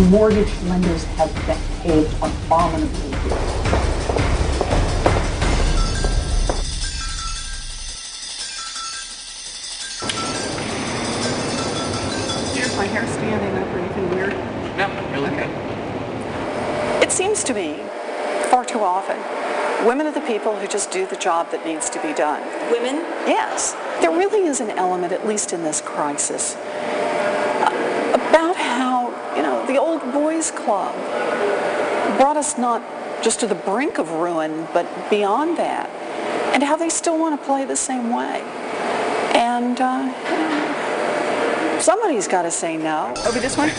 and mortgage lenders have behaved abominably here. Is my hair standing up or anything weird? No, you're looking good. It seems to me, far too often, women are the people who just do the job that needs to be done. Women? Yes. There really is an element, at least in this crisis, about how, the old boys club brought us not just to the brink of ruin, but beyond that, and how they still want to play the same way. And somebody's got to say no. Over this one?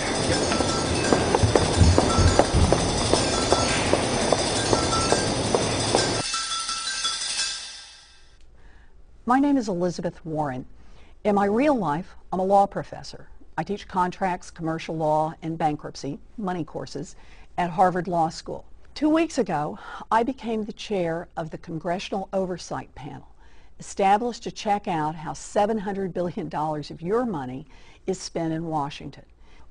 My name is Elizabeth Warren. In my real life, I'm a law professor. I teach contracts, commercial law, and bankruptcy, money courses, at Harvard Law School. 2 weeks ago, I became the chair of the Congressional Oversight Panel, established to check out how $700 billion of your money is spent in Washington.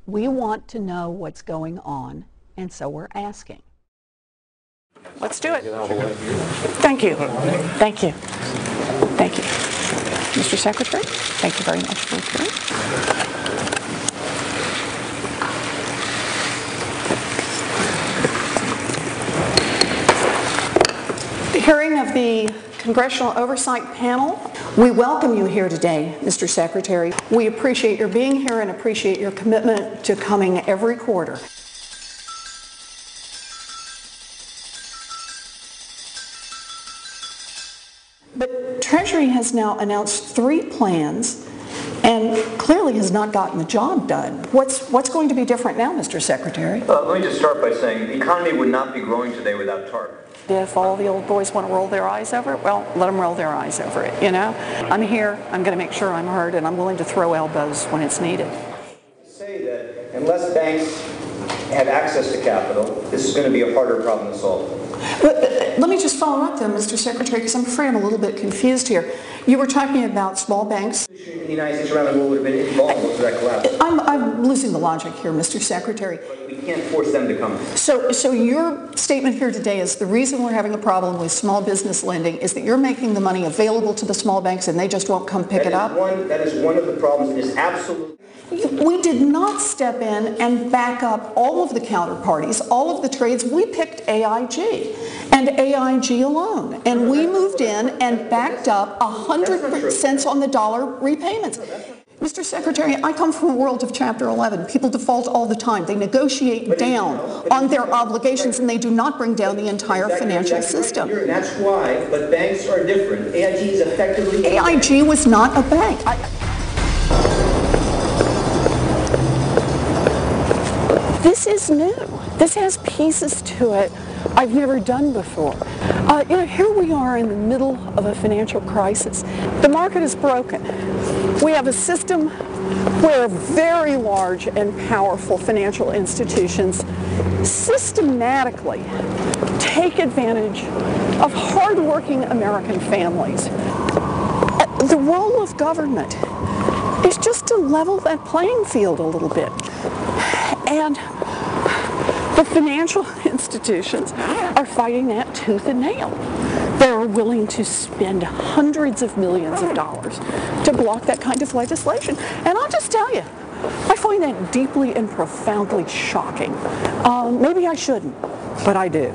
We want to know what's going on, and so we're asking. Let's do it. Thank you. Thank you. Thank you. Mr. Secretary, thank you very much for appearing. The hearing of the Congressional Oversight Panel. We welcome you here today, Mr. Secretary. We appreciate your being here and appreciate your commitment to coming every quarter. But Treasury has now announced 3 plans and clearly has not gotten the job done. What's going to be different now, Mr. Secretary? Let me just start by saying the economy would not be growing today without TARP. If all the old boys want to roll their eyes over it, well, let them roll their eyes over it, I'm here, I'm going to make sure I'm heard, and I'm willing to throw elbows when it's needed. Say that unless banks have access to capital, this is going to be a harder problem to solve. Let me just follow up then, Mr. Secretary, because I'm afraid I'm a little bit confused here. You were talking about small banks. The United States around the world would have been invulnerable to that collapse. I'm losing the logic here, Mr. Secretary. But we can't force them to come. So your statement here today is the reason we're having a problem with small business lending is that you're making the money available to the small banks and they just won't come pick it up? That is one of the problems. It is absolutely... We did not step in and back up all of the counterparties, all of the trades. We picked AIG and AIG alone. And we moved in and backed up 100 cents on the dollar repayments. Mr. Secretary, I come from a world of Chapter 11. People default all the time. They negotiate down on their obligations and they do not bring down the entire financial system. That's why, but banks are different. AIG is effectively... AIG was not a bank. This is new. This has pieces to it I've never done before. Here we are in the middle of a financial crisis. The market is broken. We have a system where very large and powerful financial institutions systematically take advantage of hardworking American families. The role of government is just to level that playing field a little bit. And the financial institutions are fighting that tooth and nail. They're willing to spend hundreds of millions of dollars to block that kind of legislation. And I'll just tell you, I find that deeply and profoundly shocking. Maybe I shouldn't, but I do.